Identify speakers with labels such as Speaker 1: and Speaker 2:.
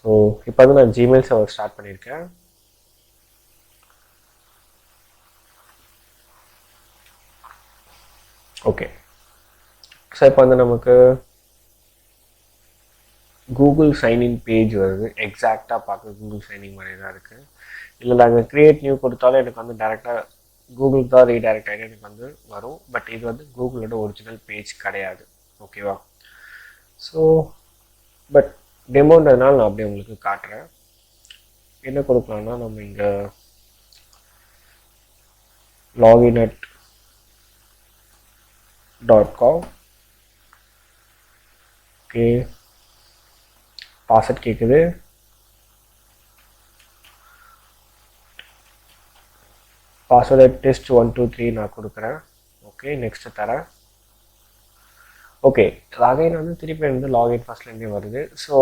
Speaker 1: So இப்போ வந்து நான் ஜிமெயில் சர்வர் ஸ்டார்ட் பண்ணியிருக்கேன். ஓகே, ஸோ இப்போ வந்து நமக்கு கூகுள் சைன்இன் பேஜ் வருது. எக்ஸாக்டாக பார்க்க கூகுள் சைன்இன் மாதிரி தான் இருக்குது. இல்லை நாங்கள் க்ரியேட் நியூ கொடுத்தாலும் எனக்கு வந்து டேரெக்டாக கூகுளுக்கு தான் ரீடைரக்ட் ஆகிட்டு எனக்கு வந்து வரும். பட் இது வந்து கூகுளோட ஒரிஜினல் பேஜ் கிடையாது. ஓகேவா? ஸோ பட் டெமோன்றதுனால நான் அப்படியே உங்களுக்கு காட்டுறேன். என்ன கொடுக்கலாம்னா நம்ம இங்கே login@.com. ஓகே, பாஸ்வேர்ட் கேட்குது. பாஸ்வேர்டு test123 நான் கொடுக்குறேன். ஓகே, நெக்ஸ்ட்டு தரேன். ஓகே, லாகின் வந்து திருப்பி வந்து லாகின் ஃபர்ஸ்ட்லேருந்தே வருது. ஸோ